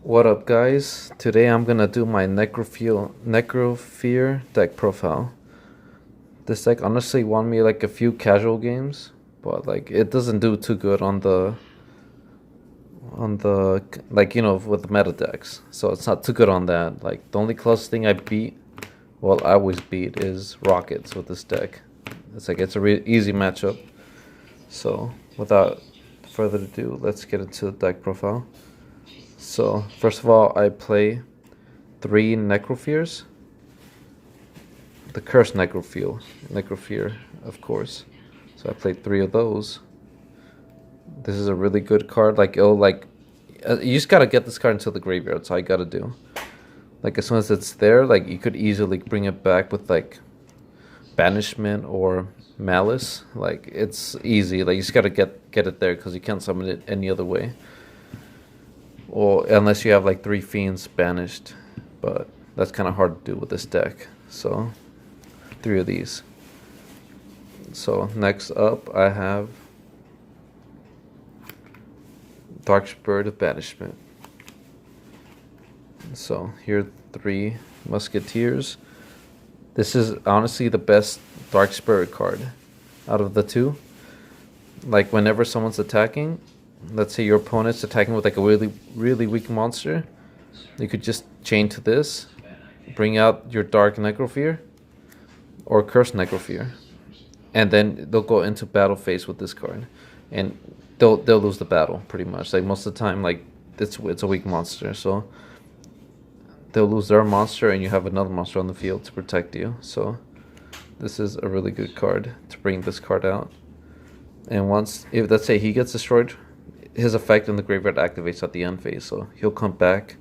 What up, guys? Today I'm gonna do my Necrofear deck profile. This deck honestly won me like a few casual games, but like it doesn't do too good on the with the meta decks. So it's not too good on that. Like the only closest thing I beat, well, I always beat is Rockets with this deck. It's a easy matchup. So without further ado, let's get into the deck profile. So first of all, I play 3 Necrofears. The Cursed Necrofear, of course. So I played 3 of those. This is a really good card. You just gotta get this card into the graveyard. That's all you gotta do. Like as soon as it's there, like you could easily bring it back with like Banishment or Malice. Like it's easy. Like you just gotta get it there because you can't summon it any other way. Or unless you have like 3 fiends banished, but that's kind of hard to do with this deck. So 3 of these. So next up I have Dark Spirit of Banishment. So here are 3 Musketeers. This is honestly the best Dark Spirit card out of the 2. Like whenever someone's attacking, let's say your opponent's attacking with like a really weak monster, you could just chain to this, bring out your Dark Necrofear or Cursed Necrofear, and then they'll go into battle phase with this card, and they'll lose the battle pretty much. Like most of the time, like it's a weak monster, so they'll lose their monster, and you have another monster on the field to protect you. So this is a really good card to bring this card out. And if let's say he gets destroyed, his effect in the graveyard activates at the end phase, so he'll come back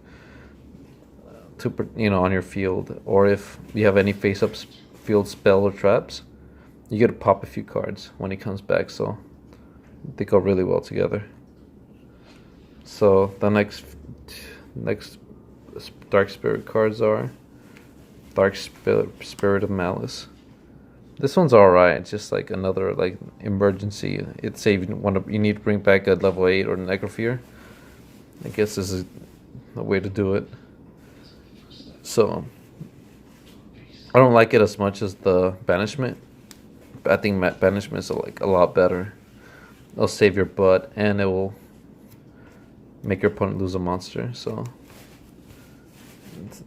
to on your field. Or if you have any face-up field spell or traps, you get to pop a few cards when he comes back, so they go really well together. So the next Dark Spirit cards are Dark Spirit of Malice. This one's alright. It's just like another like emergency. It's say you need to bring back a level 8 or Necrofear. I guess this is a way to do it. So I don't like it as much as the Banishment. I think Banishment is like a lot better. It'll save your butt and it will make your opponent lose a monster. So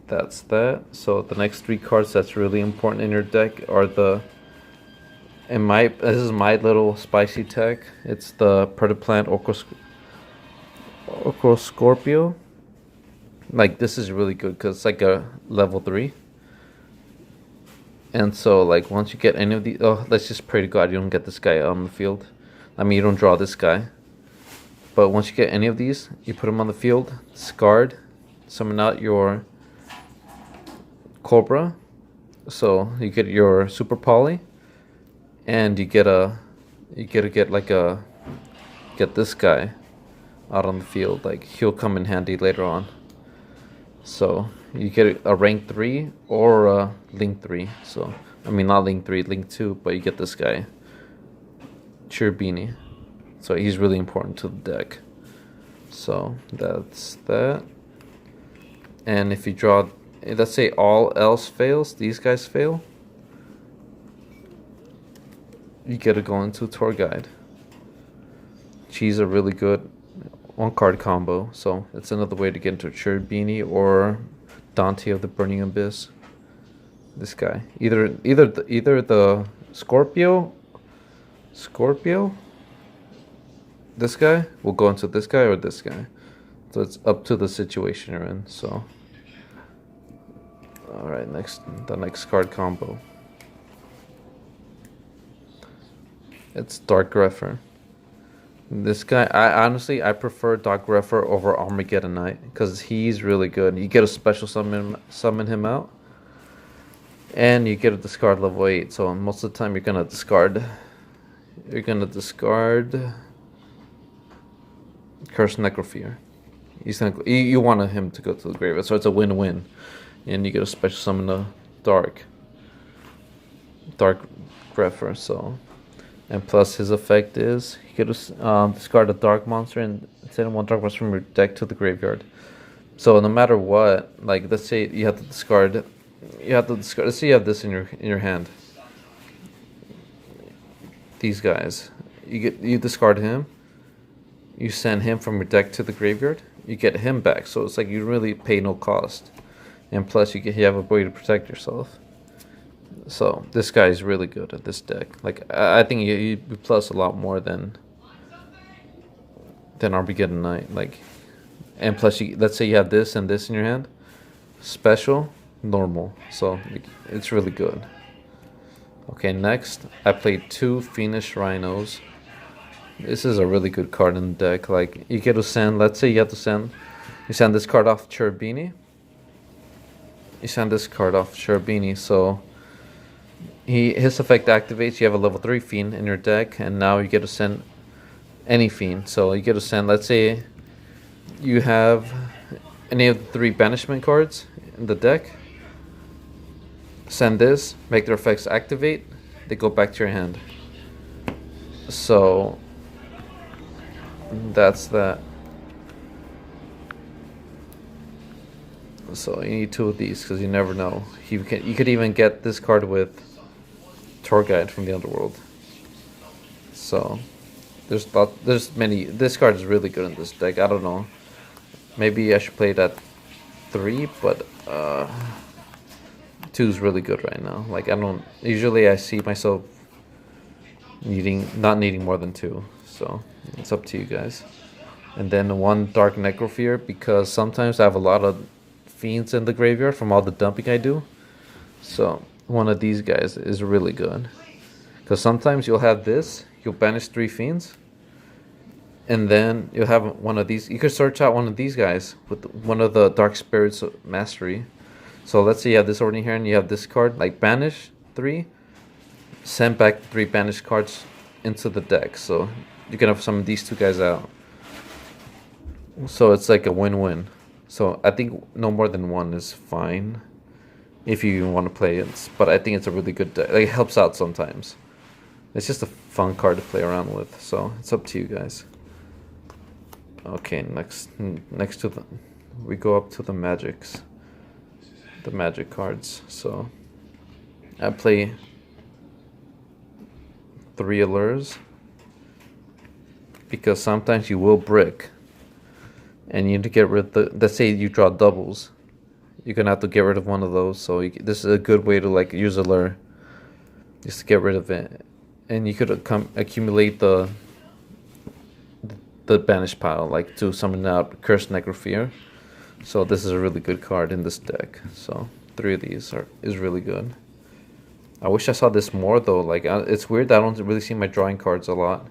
that's that. So the next 3 cards that's really important in your deck are this is my little spicy tech. It's the Predaplant Scorpio. Like this is really good because it's like a level 3. And so like once you get any of these, let's just pray to God you don't get this guy on the field. I mean you don't draw this guy. But once you get any of these, you put him on the field, discard, summon out your Cobra. So you get your Super Poly. And you get this guy out on the field. Like he'll come in handy later on. So you get a rank 3 or a link 3. So I mean not link 3, link 2, but you get this guy, Cherubini. So he's really important to the deck. So that's that. And if you draw, let's say all else fails, these guys fail, you get to go into Tour Guide. She's a really good 1-card combo, so it's another way to get into Cherubini or Dante of the Burning Abyss. This guy, either the Scorpio, this guy will go into this guy or this guy. So it's up to the situation you're in. So, all right, the next card combo. It's Dark Grepher. This guy, I prefer Dark Grepher over Armageddon Knight because he's really good. You get a special summon him out, and you get a discard level 8. So most of the time you're gonna discard. Cursed Necrofear. You want him to go to the graveyard, so it's a win-win, and you get a special summon the Dark Grepher. So. And plus his effect is you could discard a dark monster and send one dark monster from your deck to the graveyard. So no matter what, like let's say you have to discard, Let's say you have this in your hand. These guys, you discard him. You send him from your deck to the graveyard. You get him back. So it's like you really pay no cost, and plus you have a way to protect yourself. So this guy is really good at this deck. Like I think you plus a lot more than Armageddon Knight. Like, and plus let's say you have this and this in your hand, special, normal. So it's really good. Okay, next I played 2 Fiendish Rhinos. This is a really good card in the deck. Like you get to send. Let's say you send this card off Cherubini. You send this card off Cherubini, so his effect activates. You have a level 3 Fiend in your deck, and now you get to send any Fiend. So you get to send. Let's say you have any of the 3 banishment cards in the deck. Send this, make their effects activate. They go back to your hand. So that's that. So you need 2 of these because you never know. You could even get this card with Tour Guide from the Underworld. So there's many. This card is really good in this deck. I don't know. Maybe I should play it at 3, but 2 is really good right now. Like usually I see myself not needing more than 2. So it's up to you guys. And then 1 Dark Necrofear, because sometimes I have a lot of Fiends in the graveyard from all the dumping I do. So one of these guys is really good, because sometimes you'll have this, you'll banish 3 Fiends, and then you'll have one of these. You could search out one of these guys with one of the Dark Spirits Mastery. So let's say you have this over here and you have this card, like banish 3, send back 3 banished cards into the deck. So you can have some of these 2 guys out. So it's like a win-win. So I think no more than 1 is fine if you even want to play it. But I think it's a really good deck. Like, it helps out sometimes. It's just a fun card to play around with. So it's up to you guys. Okay, next to we go up to the magics. The magic cards. So I play 3 allures, because sometimes you will brick and you need to get rid of the, let's say you draw doubles, you're gonna have to get rid of one of those. So this is a good way to like use allure, just to get rid of it. And you could accumulate the banish pile, like to summon out Cursed Necrofear. So this is a really good card in this deck. So 3 of these is really good. I wish I saw this more though. Like it's weird that I don't really see my drawing cards a lot.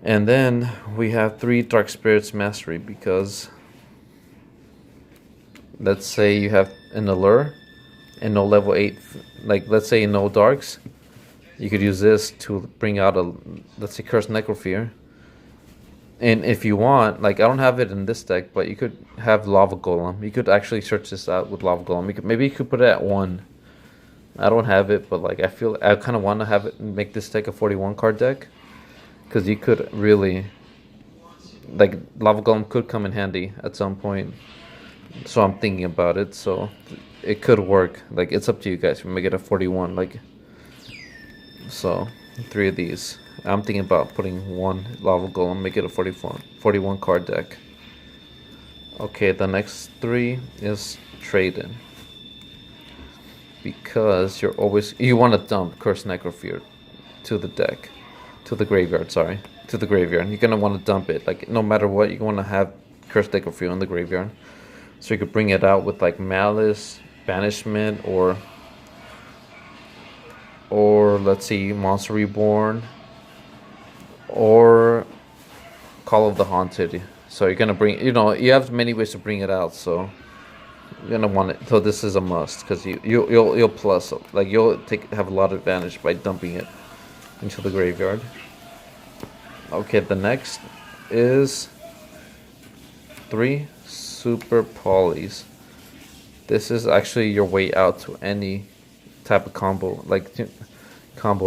And then we have 3 Dark Spirits Mastery, because let's say you have an allure and no level 8, like let's say no darks, you could use this to bring out let's say Cursed Necrofear. And if you want, like I don't have it in this deck, but you could have Lava Golem. You could actually search this out with Lava Golem. Maybe you could put it at 1. I don't have it, but like I kind of want to have it and make this deck a 41 card deck, because you could really, like, Lava Golem could come in handy at some point. So I'm thinking about it. So it could work. Like, it's up to you guys. We make it a 41. Like, so 3 of these. I'm thinking about putting 1 Lava Golem, make it a 41 card deck. Okay, the next 3 is Trade-in, because you want to dump Cursed Necrofear to the deck, to the graveyard. You're gonna want to dump it. Like no matter what, you want to have Cursed Necrofear in the graveyard, so you could bring it out with like Malice, Banishment, or let's see, Monster Reborn, or Call of the Haunted. So you're gonna bring, you have many ways to bring it out. So you're gonna want it. So this is a must, because you'll plus, like you'll have a lot of advantage by dumping it into the graveyard. Okay, the next is 3 Super Polys. This is actually your way out to any type of combo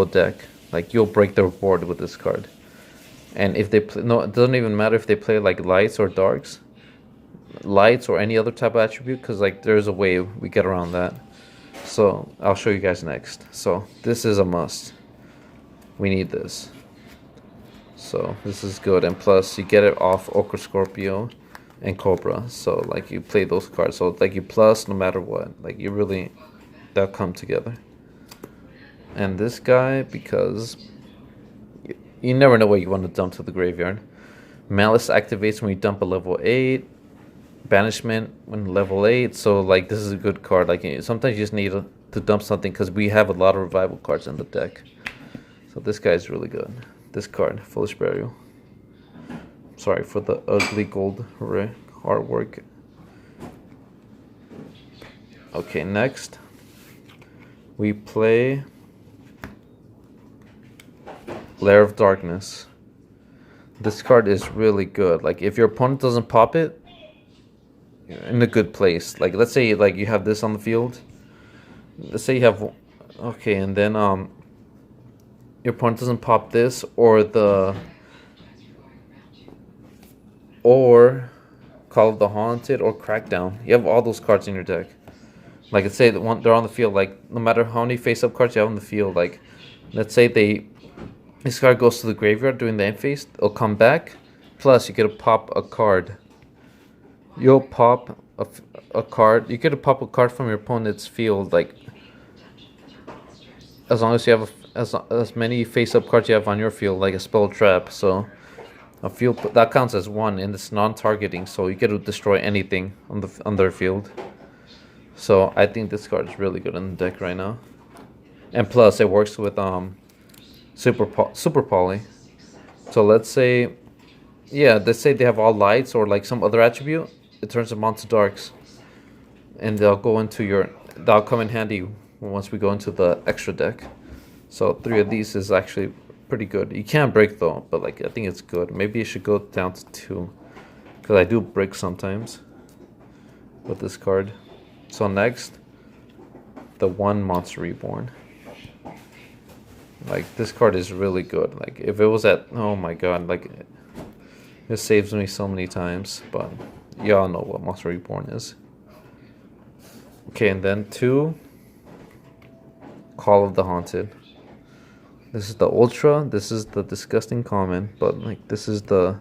deck. Like you'll break their board with this card. And if they play, no, it doesn't even matter if they play like lights or darks. lights or any other type of attribute, because like there's a way we get around that. So I'll show you guys next. So this is a must. We need this. So this is good, and plus you get it off Ochre Scorpio and Cobra. So like you play those cards, so like you plus no matter what. Like you really, they'll come together. And this guy, because you never know what you want to dump to the graveyard. Malice activates when you dump a level 8. Banishment when level 8. So like this is a good card. Like sometimes you just need to dump something, because we have a lot of revival cards in the deck. So this guy is really good. This card, Foolish Burial. Sorry for the ugly gold artwork. Okay, next we play Lair of Darkness. This card is really good. Like if your opponent doesn't pop it, you're in a good place. Like let's say like you have this on the field. Let's say you have, okay, and then your opponent doesn't pop this or Call of the Haunted or Crackdown. You have all those cards in your deck. Like let's say that they're on the field. Like no matter how many face-up cards you have on the field, like let's say this card goes to the graveyard during the end phase, it'll come back. Plus you get to pop a card. You'll pop a card. You get to pop a card from your opponent's field, like as long as you have as many face-up cards you have on your field, like a spell trap. So a field that counts as one, and it's non-targeting, so you get to destroy anything on their field. So I think this card is really good in the deck right now, and plus it works with super poly. So let's say, yeah, let's say they have all lights or like some other attribute, it turns them onto darks, and they'll come in handy once we go into the extra deck. So 3 of these is actually pretty good. You can't break though, but like I think it's good. Maybe you should go down to 2, because I do break sometimes with this card. So next, the 1 Monster Reborn. Like this card is really good. Like if it was at, oh my god, like it saves me so many times. But y'all know what Monster Reborn is. Okay, and then 2, Call of the Haunted. This is the Ultra. This is the disgusting common, but like this is the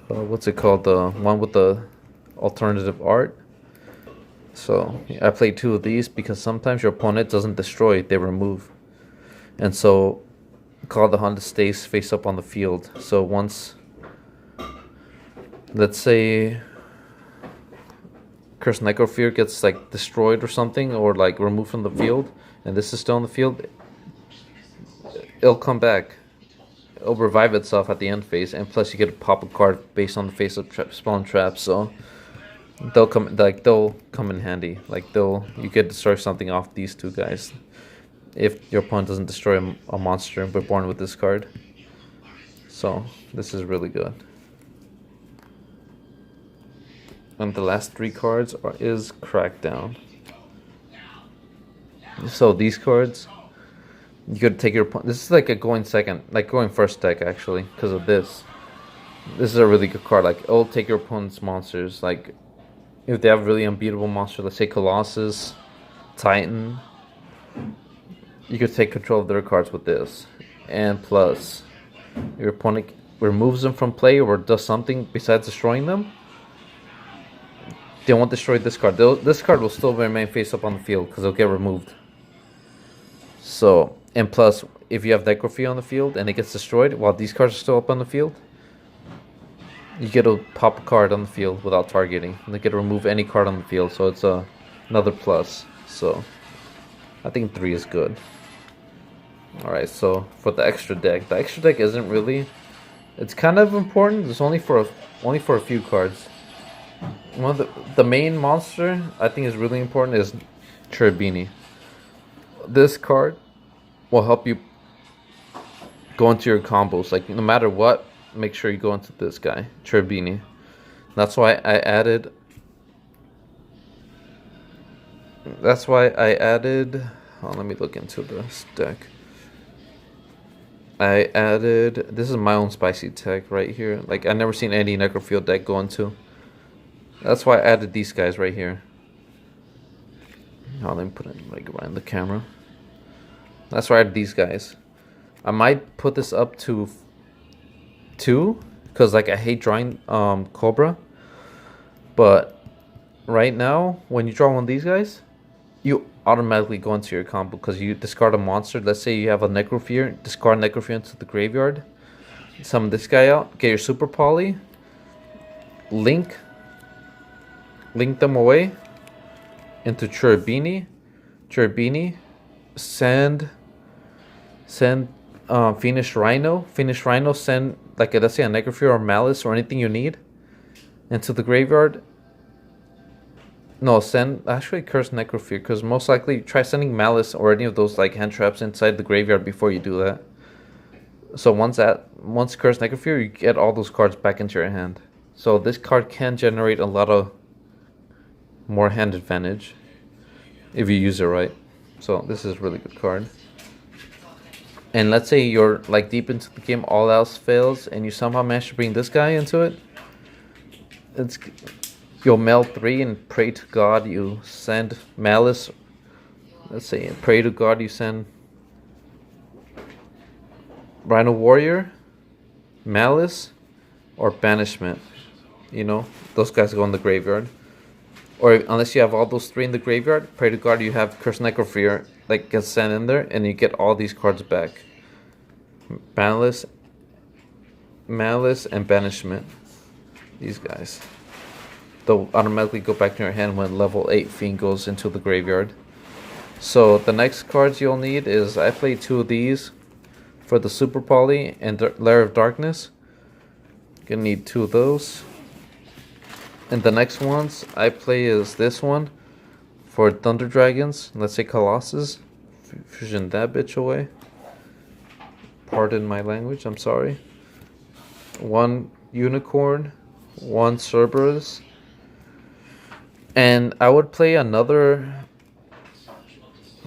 what's it called? The one with the alternative art. So I played 2 of these because sometimes your opponent doesn't destroy, they remove. And so Call of the Haunted stays face up on the field. So once, let's say Cursed Necrofear gets like destroyed or something, or like removed from the field, and this is still in the field, it'll come back. It'll revive itself at the end phase, and plus you get to pop a card based on the face of spell and trap. So they'll come in handy. Like you could destroy something off these 2 guys if your opponent doesn't destroy a monster but born with this card. So this is really good. And the last 3 cards is Crackdown. So these cards, you could take your opponent. This is like a going first deck actually, because of this. This is a really good card. Like it'll take your opponent's monsters. Like if they have a really unbeatable monster, let's say Colossus, Titan, you could take control of their cards with this. And plus, your opponent removes them from play or does something besides destroying them. They won't destroy this card. This card will still remain face up on the field because it'll get removed. So, and plus, if you have Necrofear on the field and it gets destroyed while these cards are still up on the field, you get to pop a card on the field without targeting. And they get to remove any card on the field, so it's another plus. So, I think 3 is good. Alright, so for the extra deck isn't really, it's kind of important. It's only for a few cards. One of the main monster I think is really important is Cherubini. This card will help you go into your combos. Like no matter what, make sure you go into this guy, Cherubini. That's why I added. Oh, let me look into this deck. I added, this is my own spicy tech right here. Like, I never seen any Necrofear deck go into. That's why I added these guys right here. Oh, let me put it like right in the camera. That's why I added these guys. I might put this up to 2, because like I hate drawing Cobra. But right now, when you draw one of these guys, you automatically go into your combo because you discard a monster. Let's say you have a Necrofear, discard Necrofear into the graveyard, summon this guy out, get your Super Poly, link them away into Cherubini, send Phoenix Rhino, send like let's say a Necrofear or Malice or anything you need into the graveyard. No, send actually Curse Necrofear, because most likely try sending Malice or any of those like hand traps inside the graveyard before you do that. So once Curse Necrofear, you get all those cards back into your hand. So this card can generate a lot of more hand advantage if you use it right. So this is a really good card. And let's say you're like deep into the game, all else fails, and you somehow manage to bring this guy into it. You'll mail 3 and pray to God you send Malice. Let's say, pray to God you send Rhino Warrior, Malice, or Banishment. You know, those guys go in the graveyard. Or unless you have all those 3 in the graveyard, pray to God you have Curse Necrofear like gets sent in there, and you get all these cards back. Malice, and Banishment. These guys. They'll automatically go back to your hand when level 8 Fiend goes into the graveyard. So the next cards you'll need is, I play 2 of these for the Super Poly and Lair of Darkness. Gonna need 2 of those. And the next ones I play is this one for Thunder Dragons. Let's say Colossus. Fusion that bitch away. Pardon my language, I'm sorry. 1 Unicorn, 1 Cerberus. And I would play another.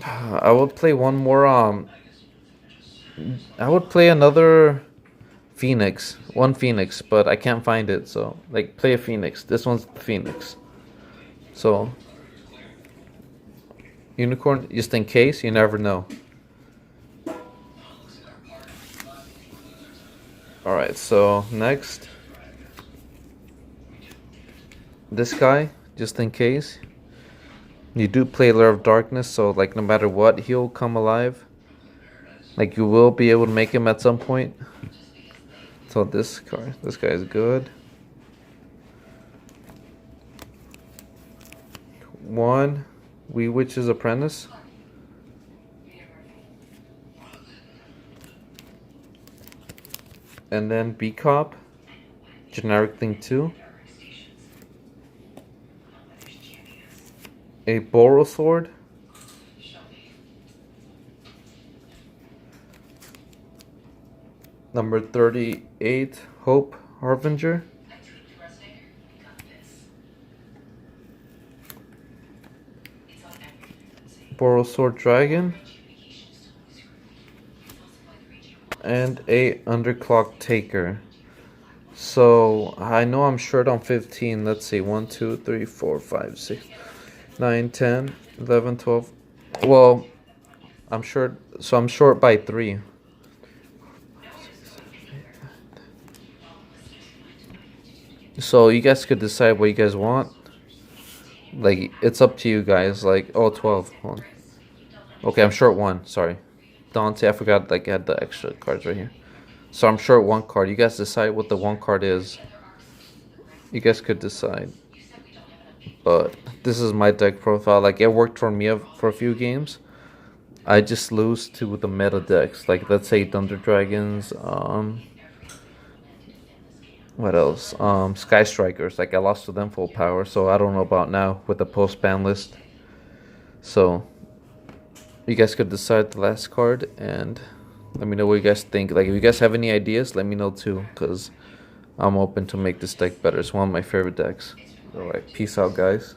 I would play one more. I would play another Phoenix. 1 Phoenix, but I can't find it. So, like, play a Phoenix. This one's the Phoenix. So, Unicorn, just in case, you never know. Alright, so next. This guy. Just in case. You do play Lair of Darkness, so like no matter what, he'll come alive. Like you will be able to make him at some point. So this guy is good. 1 Wee Witch's Apprentice. And then B-Cop. Generic thing 2. A Boro Sword. Number 38, Hope Harbinger. Boro Sword Dragon. And a Underclock Taker. So I know I'm short on 15. Let's see, 1, 2, 3, 4, 5, 6, 9, 10, 11, 12. Well, I'm short, so I'm short by 3. So you guys could decide what you guys want. Like, it's up to you guys. Like, oh, 12. Hold on. Okay, I'm short 1. Sorry. Dante, I forgot, like, I had the extra cards right here. So I'm short 1 card. You guys decide what the 1 card is. You guys could decide. But this is my deck profile. Like, it worked for me for a few games. I just lose to the meta decks. Like, let's say Thunder Dragons. What else? Sky Strikers. Like, I lost to them full power. So I don't know about now with the post ban list. So you guys could decide the last card and let me know what you guys think. Like, if you guys have any ideas, let me know too, because I'm open to make this deck better. It's one of my favorite decks. Alright, peace out, guys.